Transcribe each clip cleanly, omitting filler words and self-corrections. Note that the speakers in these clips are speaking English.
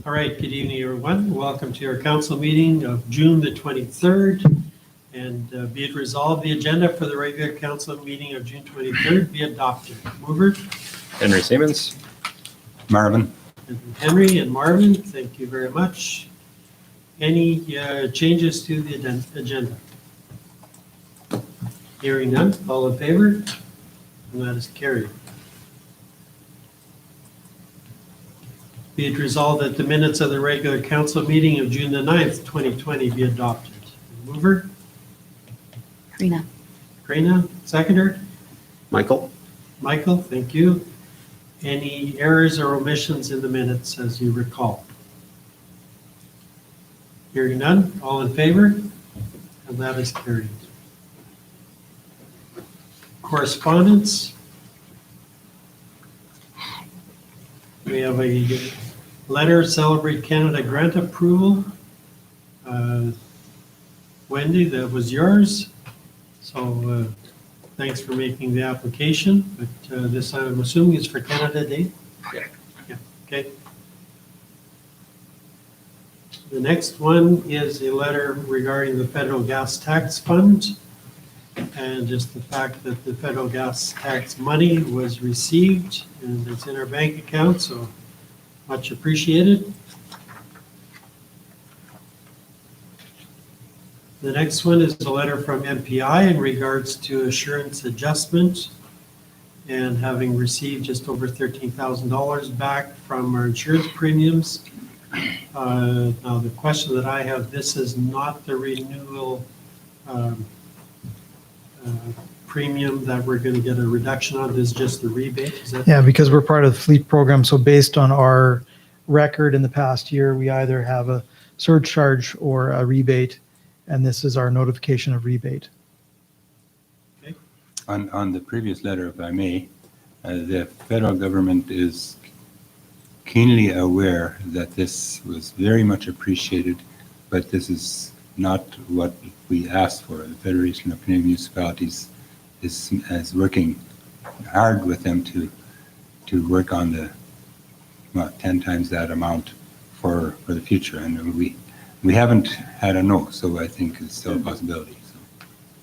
All right, good evening, everyone. Welcome to our council meeting of June the 23rd. And be it resolved, the agenda for the regular council meeting of June 23rd be adopted. Mover? Henry Siemens. Marvin. And Henry and Marvin, thank you very much. Any changes to the agenda? Hearing none, all in favor? And that is carried. Be it resolved that the minutes of the regular council meeting of June the 9th, 2020 be adopted. Mover? Karina. Karina, seconder? Michael. Michael, thank you. Any errors or omissions in the minutes as you recall? Hearing none, all in favor? And that is carried. Correspondence. We have a letter Celebrate Canada grant approval. Wendy, that was yours. So thanks for making the application, but this I'm assuming is for Canada Day? Yeah. Yeah, okay. The next one is a letter regarding the federal gas tax fund and just the fact that the federal gas tax money was received and it's in our bank account, so much appreciated. The next one is a letter from MPI in regards to assurance adjustment and having received just over $13,000 back from our insurance premiums. Now the question that I have, this is not the renewal premium that we're going to get a reduction on, this is just the rebate, is that? Yeah, because we're part of the fleet program, so based on our record in the past year, we either have a surcharge or a rebate, and this is our notification of rebate. Okay. On the previous letter, if I may, the federal government is keenly aware that this was very much appreciated, but this is not what we asked for. The Federation of Canadian Municipalities is working hard with them to work on the 10 times that amount for the future, and we haven't had a no, so I think it's still a possibility. So.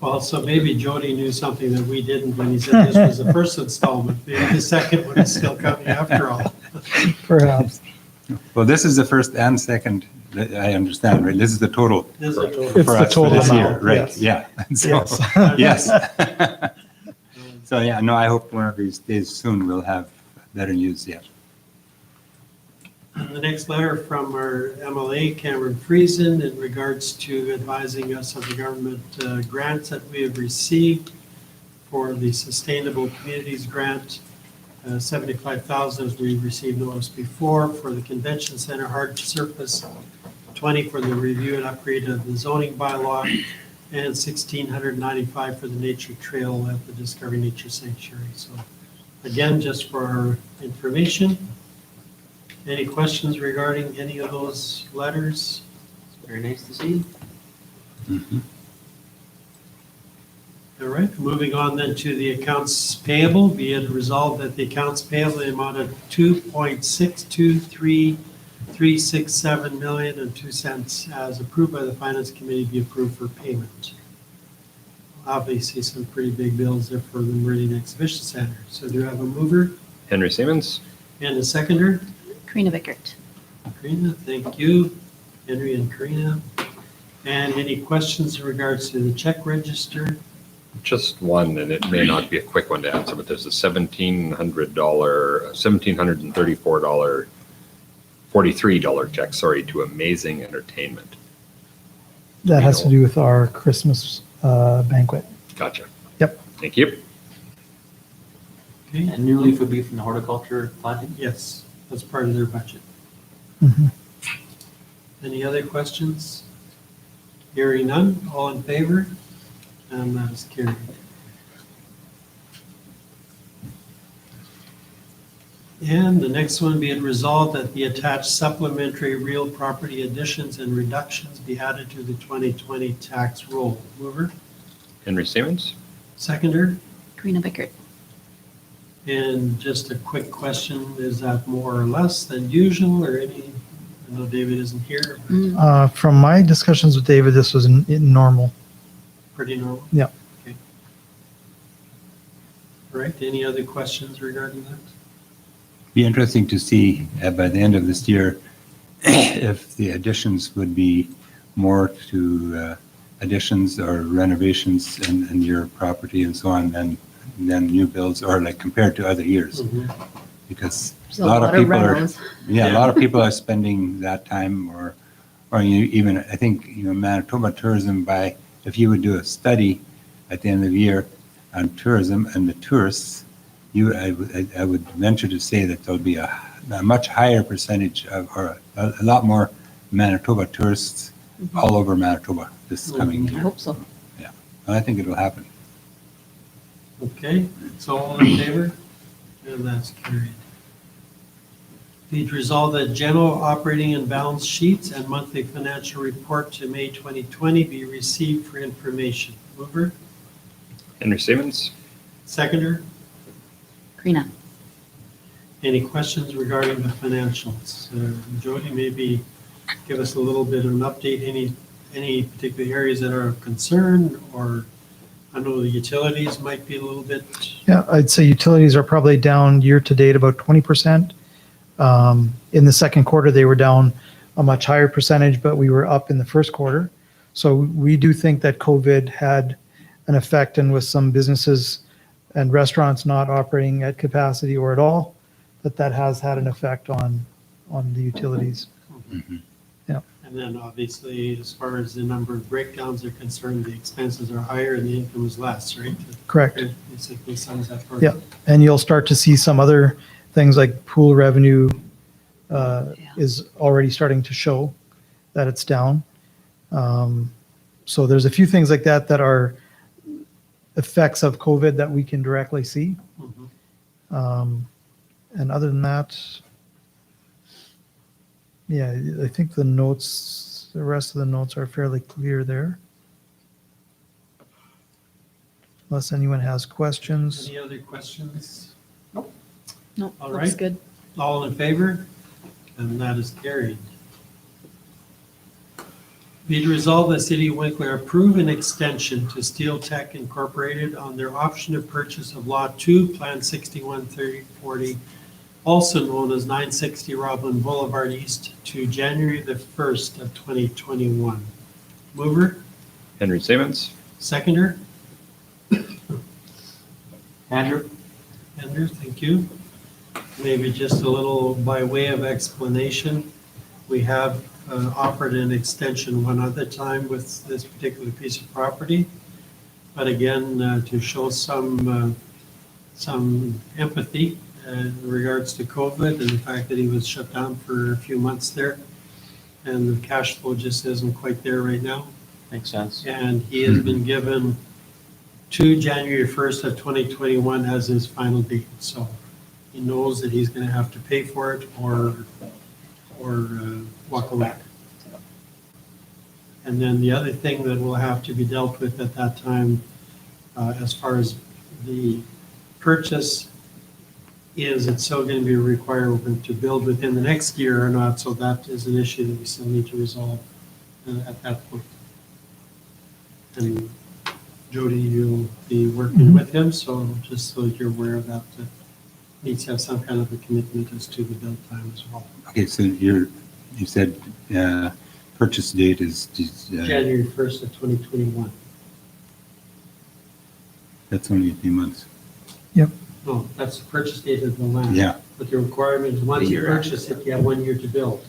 Well, so maybe Jody knew something that we didn't when he said this was the first installment, maybe the second one is still coming after all. Perhaps. Well, this is the first and second, I understand, right? This is the total This is a total. It's for the us for total this year, amount, right? yes. Yeah. So, Yes. yes. So yeah, no, I hope one of these days soon we'll have better news yet. The next letter from our MLA, Cameron Friesen, in regards to advising us of the government grants that we have received for the Sustainable Communities Grant, $75,000 as we received notice before for the Convention Center hard surface, $20,000 for the review and upgrade of the zoning bylaw, and $1,695 for the nature trail at the Discovery Nature Sanctuary. So again, just for our information. Any questions regarding any of those letters? It's very nice to see. Mhm. All right, moving on then to the accounts payable. Be it resolved that the accounts payable in the amount of $2.623367 million and 2 cents as approved by the Finance Committee be approved for payment. Obviously, some pretty big bills there for the Meridian Exhibition Center. So do I have a mover Henry Siemens. and a seconder? Karina Bickert. Karina, thank you. Henry and Karina. And any questions in regards to the check register? Just one, and it may not be a quick one to answer, but there's a $1,743 check, to Amazing Entertainment. That has to do with our Christmas banquet. Gotcha. Yep. Thank you. Okay, And new leaf would be from the horticulture planting. yes, that's part of their budget. Mhm. Any other questions? Hearing none, all in favor? And that is carried. And the next one, be it resolved that the attached supplementary real property additions and reductions be added to the 2020 tax roll. Mover, Henry Siemens. seconder, Karina Bickert. and just a quick question, is that more or less than usual or any I know David isn't here, but Mm. From my discussions with David, this was normal. pretty normal. Yeah. Okay. All right, any other questions regarding that? Be interesting to see by the end of this year if the additions would be more to additions or renovations in your property and so on than new builds, or like compared to other years. Because There's a lot of people are, rentals. yeah, a lot of people are spending that time, or even, I think, Manitoba tourism, if you would do a study at the end of the year on tourism and the tourists, I would venture to say that there'll be a much higher percentage of, or a lot more Manitoba tourists all over Manitoba this coming I year. hope so. I think it'll happen. Okay, so all in favor? And that's carried. Be it resolved that general operating and balance sheets and monthly financial report to May 2020 be received for information. Mover, Henry Stevens. seconder, Karina. any questions regarding the financials? Jody, maybe give us a little bit of an update, any particular areas that are of concern, or I know the utilities might be a little bit, Yeah, I'd say utilities are probably down year to date about 20%. In the second quarter, they were down a much higher percentage, but we were up in the first quarter. So we do think that COVID had an effect, and with some businesses and restaurants not operating at capacity or at all, that has had an effect on the utilities. and then obviously, as far as the number of breakdowns are concerned, the expenses are higher and the income is less, right? Correct. It basically sums that part. Yeah. And you'll start to see some other things like pool revenue is already starting to show that it's down. So there's a few things like that that are effects of COVID that we can directly see. Mhm. And other than that, yeah, I think the rest of the notes are fairly clear there. Unless anyone has questions. Any other questions? No, All looks right. good. All in favor? And that is carried. Be it resolved that City of Winkler approve an extension to Steel Tech Incorporated on their option of purchase of Lot 2, Plan 613040, also known as 960 Roblin Boulevard East, to January the 1st of 2021. Mover, Henry Stevens. seconder, Andrew? Andrew, thank you. Maybe just a little by way of explanation. We have offered an extension one other time with this particular piece of property. But again, to show some empathy in regards to COVID and the fact that he was shut down for a few months there. And the cash flow just isn't quite there right now. Makes sense. And he has been given to January 1st of 2021 as his final date. So he knows that he's going to have to pay for it or walk away. And then the other thing that will have to be dealt with at that time, as far as the purchase, is it still going to be a requirement to build within the next year or not? So that is an issue that we still need to resolve at that point. And Jody, you'll be working with him, so just so you're aware of that, needs to have some kind of a commitment as to the build time as well. Okay, so you said purchase date is January 1st of 2021. that's only a few months. No, that's the purchase date of the land. Yeah. But the requirement is once A you year purchase it, you have 1 year to build.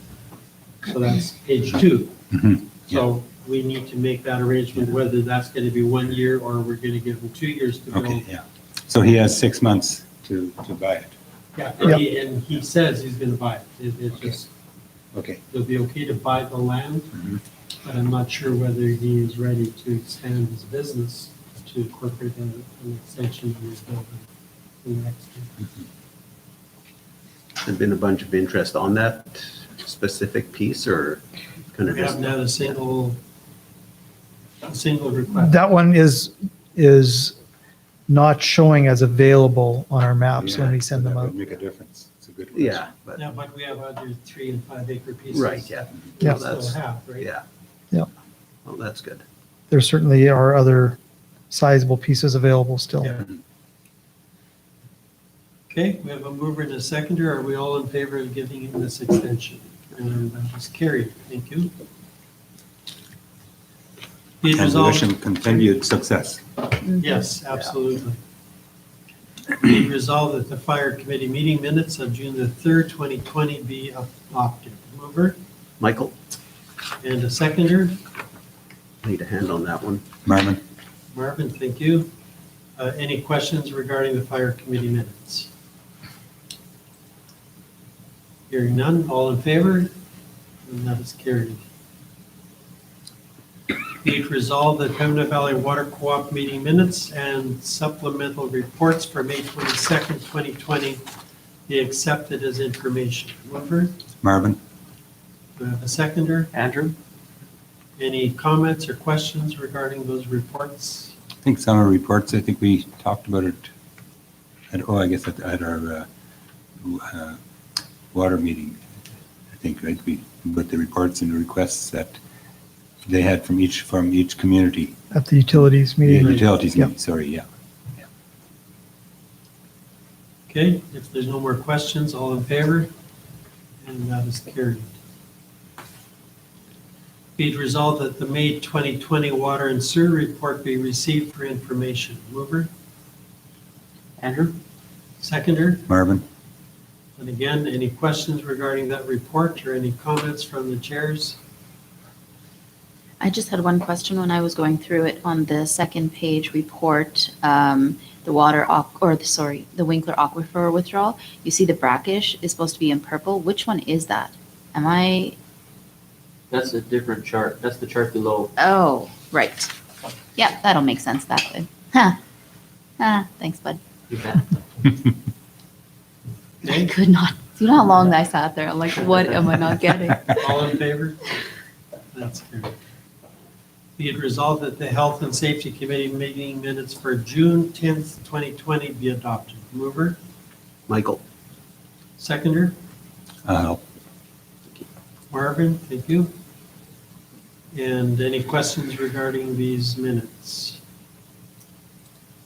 So that's page 2. Mhm. So we need to make that arrangement, whether that's going to be 1 year or we're going to give him 2 years to build. Okay, yeah. So he has 6 months to buy it. Yeah, Yeah. and he says he's going to buy it. It's just, Okay. it'll be okay to buy the land, Mhm. but I'm not sure whether he is ready to expand his business to incorporate an extension of his building in the next year. There's been a bunch of interest on that specific piece, or kind of We just? haven't had a single request. That one is not showing as available on our maps when we send them That out. would make a difference. It's a good question. Yeah, but, Yeah, but we have other 3 and 5 acre pieces. right, yeah. Yeah. We still have, right? Yeah. Yeah. Well, that's good. There certainly are other sizable pieces available still. Yeah. Okay, we have a mover and a seconder. Are we all in favor of giving him this extension? And that is carried. Thank you. Be it And we resolved- wish him continued success. Yes, absolutely. Be it resolved that the fire committee meeting minutes of June the 3rd, 2020 be adopted. Mover Michael, and a seconder. need a hand on that one. Marvin? Marvin, thank you. Any questions regarding the fire committee minutes? Hearing none, all in favor? And that is carried. Be it resolved that Pembina Valley Water Co-op meeting minutes and supplemental reports for May 22nd, 2020 be accepted as information. Mover, Marvin? do I have a seconder? Andrew? Any comments or questions regarding those reports? I think summer reports, I think we talked about it I guess at our water meeting. I think, right, with the reports and requests that they had from each community. At the utilities meeting. Utilities, Yep. meeting, sorry, yeah. Okay, if there's no more questions, all in favor? And that is carried. Be it resolved that the May 2020 water and sewer report be received for information. Mover, Andrew? seconder, Marvin? and again, any questions regarding that report or any comments from the chairs? I just had one question when I was going through it on the second page report, the the Winkler aquifer withdrawal. You see the brackish is supposed to be in purple. Which one is that? Am I, That's a different chart. That's the chart below. oh, right. Yeah, that'll make sense that way. Huh. Ah, thanks, bud. You bet. I Okay, could not, you know how long I sat there? I'm like, what am I not getting? all in favor? That's carried. Be it resolved that the Health and Safety Committee meeting minutes for June 10th, 2020 be adopted. Mover, Michael, seconder, Help. Marvin, thank you. And any questions regarding these minutes?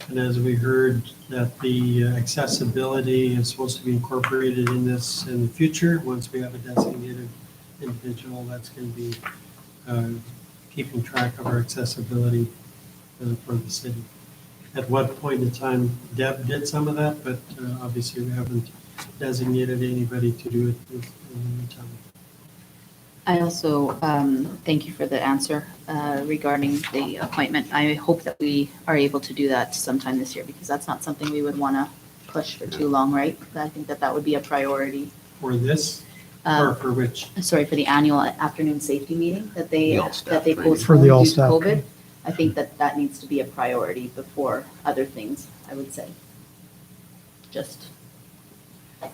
And as we heard that the accessibility is supposed to be incorporated in this in the future, once we have a designated individual that's going to be keeping track of our accessibility for the city. At what point in time Deb did some of that, but obviously we haven't designated anybody to do it in the meantime. I also thank you for the answer regarding the appointment. I hope that we are able to do that sometime this year because that's not something we would want to push for too long, right? I think that would be a priority. For this, or for which? Sorry, for the annual afternoon safety meeting that they The all-staff postponed training. For the due to all-staff COVID. training. I think that needs to be a priority before other things, I would say. Just,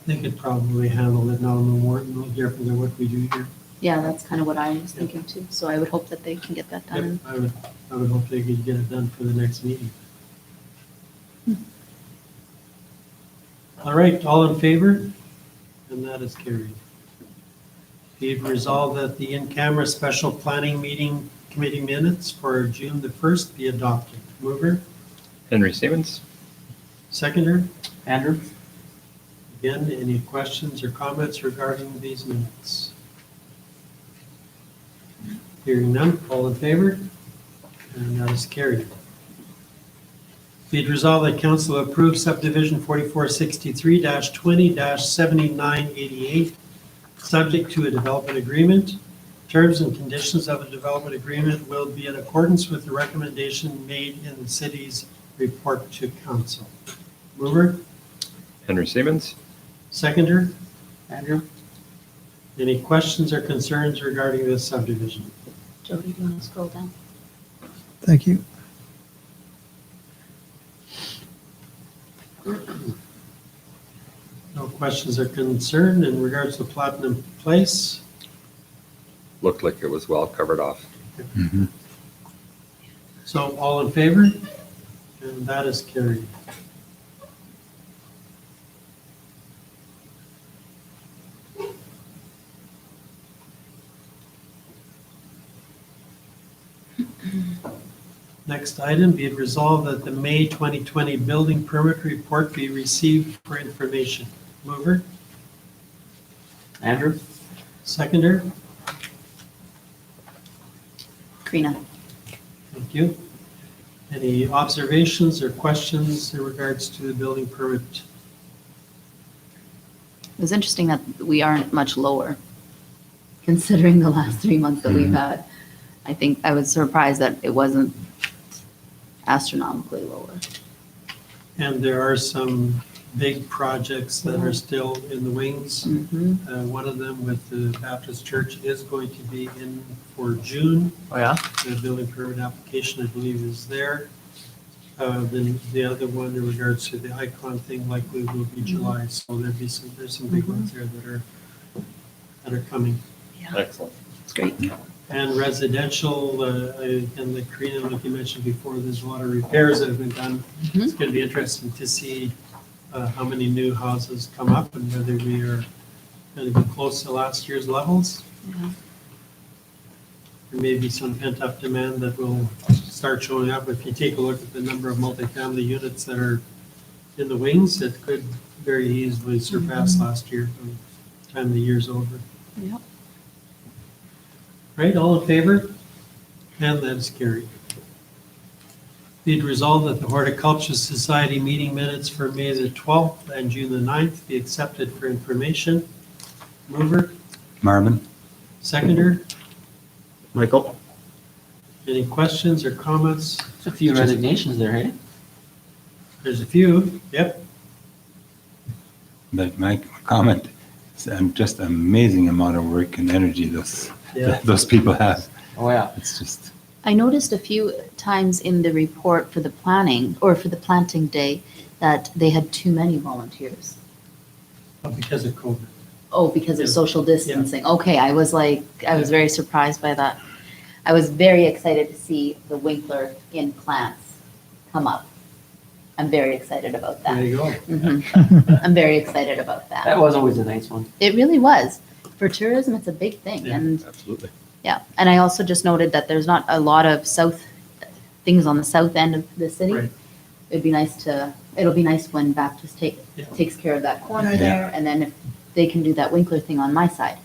They could probably handle it now, no different than what we do here. yeah, that's kind of what I was thinking too. So I would hope that they can get that Yep, done. I would hope they could get it done for the next meeting. All right, all in favor? And that is carried. Be it resolved that the in-camera special planning meeting committee minutes for June the 1st be adopted. Mover, Henry Siemens? seconder, Andrew? again, any questions or comments regarding these minutes? Hearing none, all in favor? And that is carried. Be it resolved that council approve subdivision 4463-20-7988, subject to a development agreement. Terms and conditions of a development agreement will be in accordance with the recommendation made in the city's report to council. Mover, Henry Siemens? seconder, Andrew? any questions or concerns regarding this subdivision? Jody, do you want to scroll down? Thank you. No questions or concern in regards to Platinum Place? Looked like it was well covered off. Mhm. So all in favor? And that is carried. Next item, be it resolved that the May 2020 building permit report be received for information. Mover, Andrew? seconder, Karina. thank you. Any observations or questions in regards to the building permit? It was interesting that we aren't much lower, considering the last 3 months that we've had. I think I was surprised that it wasn't astronomically lower. And there are some big projects that are still in the wings. Mhm. One of them with the Baptist Church is going to be in for June. Oh, yeah? The building permit application, I believe, is there. Then the other one in regards to the icon thing likely will be July. So there's some big ones there that are coming. Excellent. It's great. And residential, and the Karina, like you mentioned before, there's a lot of repairs that have been done. It's going to be interesting to see how many new houses come up and whether we are going to be close to last year's levels. Yeah. There may be some pent-up demand that will start showing up. If you take a look at the number of multifamily units that are in the wings, it could very easily surpass last year by the time the year's over. Yep. Right, all in favor? And that is carried. Be it resolved that the Horticultural Society meeting minutes for May the 12th and June the 9th be accepted for information. Mover, Marvin? seconder, Michael? any questions or comments? There's a few resignations there, hey? There's a few, yep. But my comment is just amazing amount of work and energy Yeah. those people have. Oh, yeah. It's just, I noticed a few times in the report for the planning, or for the planting day, that they had too many volunteers. Because of COVID. Oh, because of Yeah. social distancing. Okay, I was very surprised by that. I was very excited to see the Winkler in plants come up. I'm very excited about There that. you go. Mhm. I'm very excited about That that. was always a nice one. It really was. For tourism, it's a big thing. Yeah. And Absolutely. yeah, and I also just noted that there's not a lot of things on the south end of the city. Right. It'll be nice when Baptist Yeah. takes care of that corner Yeah. there, and then if they can do that Winkler thing on my side.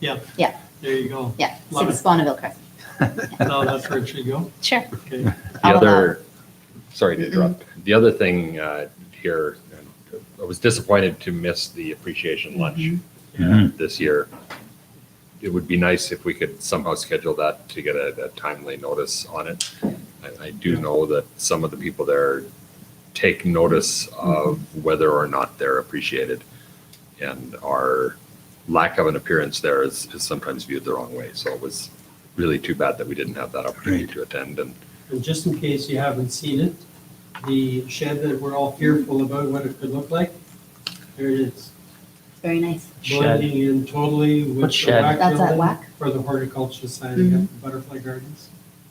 Yeah. Yeah. There you go. Yeah, Love 6 it. Bonneville Crescent. No, that's where it should go. Sure. Okay. The I'll other, sorry to interrupt. The other thing here, I was disappointed to miss the appreciation lunch Mhm. this year. It would be nice if we could somehow schedule that to get a timely notice on it. I do know that some of the people there take notice of whether or not they're appreciated. And our lack of an appearance there is sometimes viewed the wrong way. So it was really too bad that we didn't have that opportunity Right. to attend. And And just in case you haven't seen it, the shed that we're all fearful about what it could look like, there it is. Very nice. Blending in totally with What the shed? WAC That's at building WAC? for the Horticulture Society, Mhm. the butterfly gardens.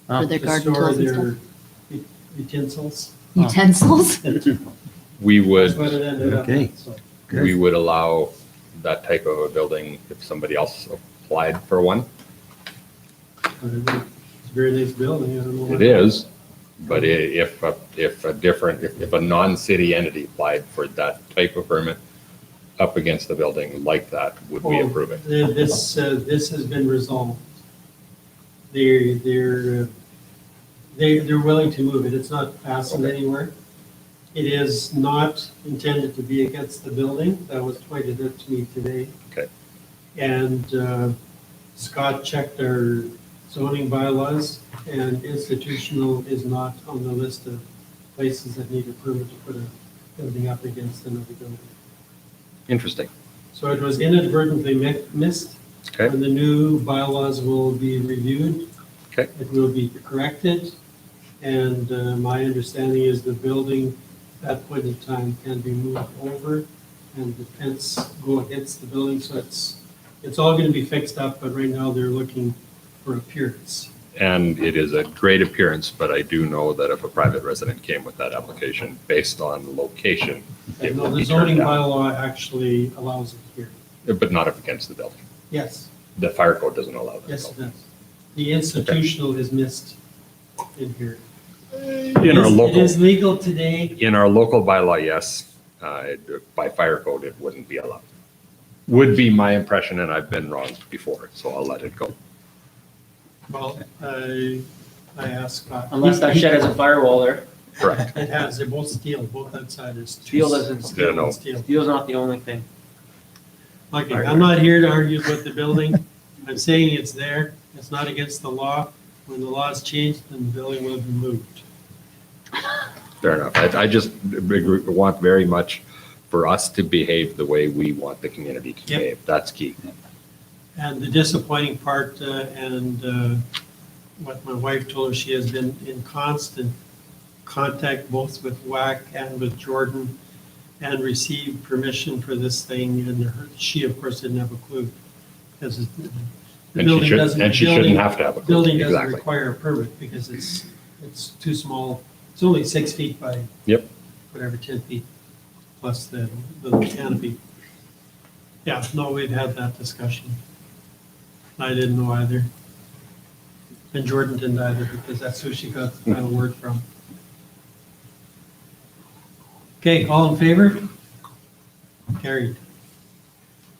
For their To garden store tools and their stuff. utensils. Utensils. we That's would, what it ended up Okay. with, so. we would allow that type of a building if somebody else applied for one. But It's a very nice building, I don't know. It what- is, but if a non-city entity applied for that type of permit up against the building like that, would we Oh, approve it? This has been resolved. They're willing to move it. It's not passing anywhere. It is not intended to be against the building. That was pointed out to me today. Okay. And Scott checked our zoning bylaws, and institutional is not on the list of places that need a permit to put a building up against another building. Interesting. So it was inadvertently missed. Okay, And the new bylaws will be reviewed. Okay. It will be corrected. And my understanding is the building, at that point in time, can be moved over and the fence go against the building. So it's all going to be fixed up, but right now they're looking for appearance. and it is a great appearance, but I do know that if a private resident came with that application based on location, it And would the be zoning turned down. bylaw actually allows it here. But not if against the building. Yes, The fire code doesn't allow that. yes, it does. The institutional is missed. in here? In our It local, is legal today. in our local bylaw, yes. By fire code, it wouldn't be allowed. Would be my impression, and I've been wrong before, so I'll let it go. Well, I asked Scott. Unless that shed has a firewall there. Correct. It has, they're both steel, both outside is. Steel doesn't- Steel Yeah, no. and steel. Steel's not the only thing. Okay, I'm not here to argue about the building. I'm saying it's there. It's not against the law. When the law's changed, then the building will be moved. Fair enough. I just want very much for us to behave the way we want the community to Yep. behave. That's key. And the disappointing part, what my wife told her, she has been in constant contact both with WAC and with Jordan and received permission for this thing, and she, of course, didn't have a clue. Because the And she building should, doesn't. and she the building- shouldn't have to have a clue. Building doesn't Exactly. require a permit because it's too small. It's only 6 feet by. Yep. Whatever, 10 feet plus the canopy. Yeah, no, we've had that discussion. I didn't know either. And Jordan didn't either because that's who she got the final word from. Okay, all in favor? Carried.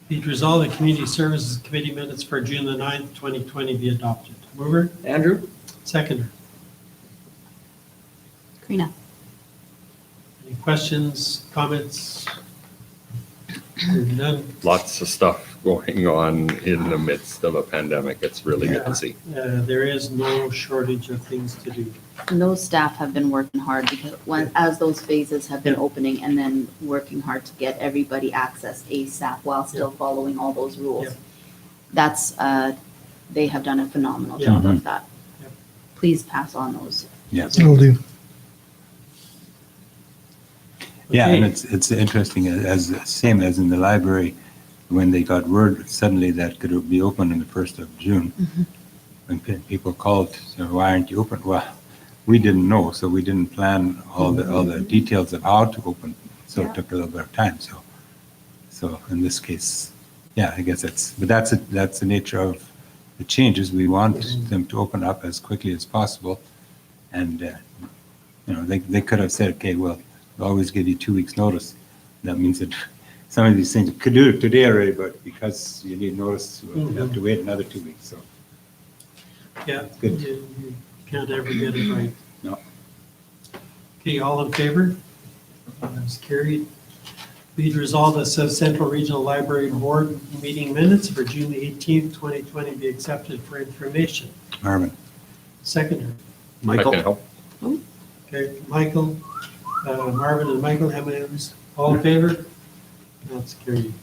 Be it resolved, the Community Services Committee minutes for June the 9th, 2020 be adopted. Mover, Andrew? seconder. Karina? Any questions, comments? Hearing none. Lots of stuff going on in the midst of a pandemic. It's really good to see. There is no shortage of things to do. And those staff have been working hard because as those phases have been opening and then working hard to get everybody access ASAP while still following all those rules. Yep. That's, they have done a phenomenal Yeah. job of that. Yep. Please pass on those. Yes. Will do. Yeah, and Okay. it's interesting, as same as in the library, when they got word suddenly that could be open on the 1st of June. When people called, so why aren't you open? Well, we didn't know, so we didn't plan all the details of how to open, so it took a little bit of time, so in this case, yeah, I guess that's the nature of the changes. We want them to open up as quickly as possible, and, they could have said, okay, well, we'll always give you 2 weeks' notice. That means that some of these things, you could do it today already, but because you need notice, we'll have to wait another 2 weeks, so. Yeah, Good. you can't ever get it right. No. Okay, all in favor? That's carried. Be it resolved that South Central Regional Library Board meeting minutes for June the 18th, 2020 be accepted for information. Marvin. Seconder. I Michael? can help. Okay, Michael, Marvin and Michael, M&Ms, all in favor? That's carried.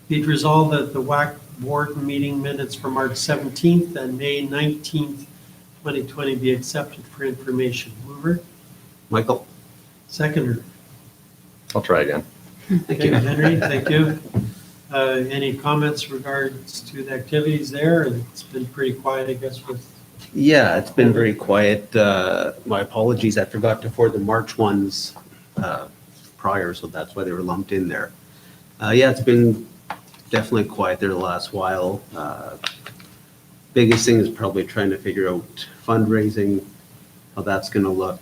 Be it resolved that the WAC board meeting minutes for March 17th and May 19th, 2020 be accepted for information. Mover, Michael? seconder. I'll try again. Thank Okay, you. Henry, thank you. Any comments regards to the activities there? It's been pretty quiet, I guess, with, Yeah, it's been very quiet. My apologies, I forgot to forward the March ones prior, so that's why they were lumped in there. Yeah, it's been definitely quiet there the last while. Biggest thing is probably trying to figure out fundraising, how that's going to look.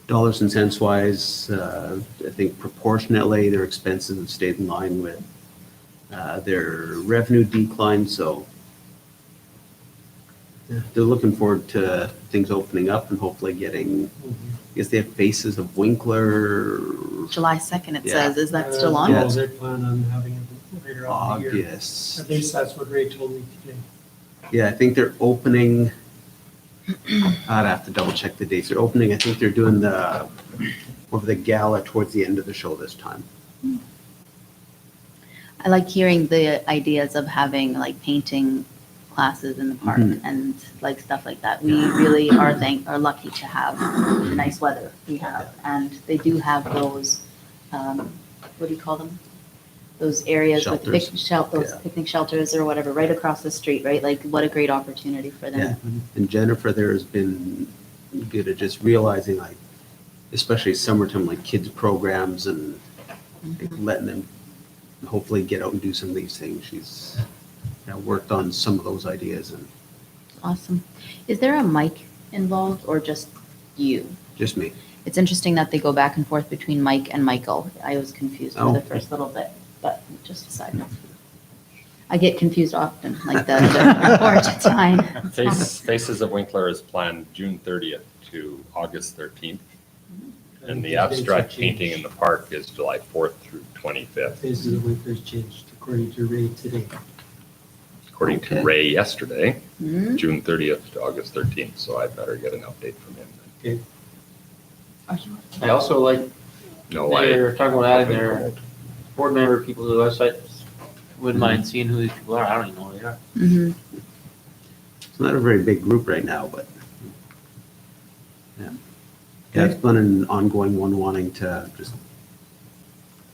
Dollars and cents wise, I think proportionately their expenses have stayed in line with their revenue decline, so yeah, they're looking forward to things opening up and hopefully getting, I guess they have Faces of Winkler July 2nd, it Yeah. says. Is that still on? No, they're planning on having it later on in the year. August. At least that's what Ray told me today. Yeah, I think they're opening, I'd have to double check the dates. They're opening, I think they're doing the gala towards the end of the show this time. I like hearing the ideas of having like painting classes in the park and like stuff like that. We really are lucky to have the nice weather we have. And they do have those, what do you call them? Those areas with Shelters. those Yeah. picnic shelters or whatever, right across the street, right? Like what a great opportunity for them. Yeah, and Jennifer there has been good at just realizing like, especially summertime, like kids programs and letting them hopefully get out and do some of these things. She's worked on some of those ideas and Awesome. Is there a mic involved or just you? Just me. It's interesting that they go back and forth between Mike and Michael. I was confused for Oh. the first little bit, but just a side note. I get confused often, like the report time. Faces of Winkler is planned June 30th to August 13th. And the Dates have abstract changed. painting in the park is July 4th through 25th, Faces of Winkler's changed according to Ray today. according Okay. to Ray yesterday, Hmm? June 30th to August 13th. So I better get an update from him. Okay, I also like, No, they're talking about adding their board member people to the website. Wouldn't mind seeing who these people are. I don't even know who they are. Mhm. It's not a very big group right now, but yeah. Yeah, it's been an ongoing one wanting to just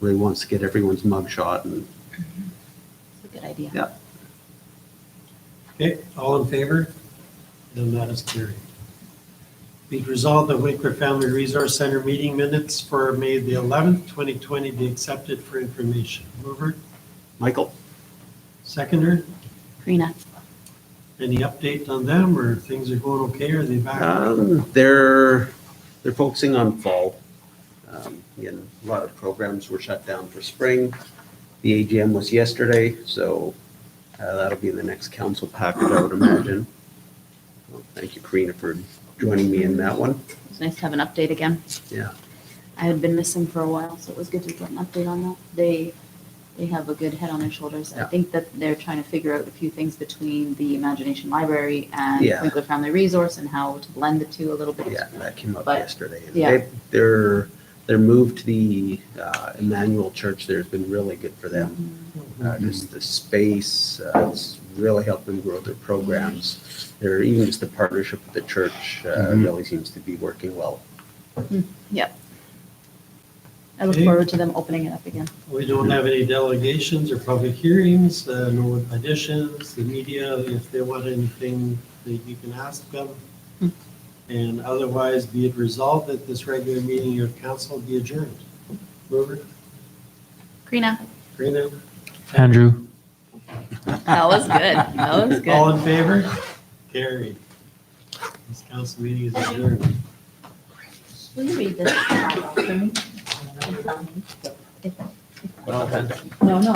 really wants to get everyone's mug shot and It's a good idea. yeah. okay, all in favor? Then that is carried. Be resolved that Winkler Family Resource Center meeting minutes for May the 11th, 2020 be accepted for information. Mover, Michael? seconder, Karina, any update on them or things are going okay? Are they back? They're focusing on fall. Again, a lot of programs were shut down for spring. The AGM was yesterday, so that'll be in the next council packet, I would imagine. Well, thank you, Karina, for joining me in that one. it's nice to have an update again. Yeah. I had been missing for a while, so it was good to get an update on that. They have a good head on their shoulders. I Yeah. think that they're trying to figure out a few things between the Imagination Library and Yeah. Winkler Family Resource and how to blend the two a little bit. Yeah, that came up But, yesterday. And yeah. Their move to the Emmanuel Church there has been really good for them. Just the space, it's really helped them grow their programs. They're even just the partnership with the church really seems to be working well. Yep. I look Okay. forward to them opening it up again. We don't have any delegations or public hearings, no additions, the media, if they want anything, you can ask them. And otherwise, be it resolved that this regular meeting of council be adjourned. Mover, Karina, Karina, Andrew. that was good. That was all good. in favor? Carried. This council meeting is adjourned. Will you read this for me? Well, No, no,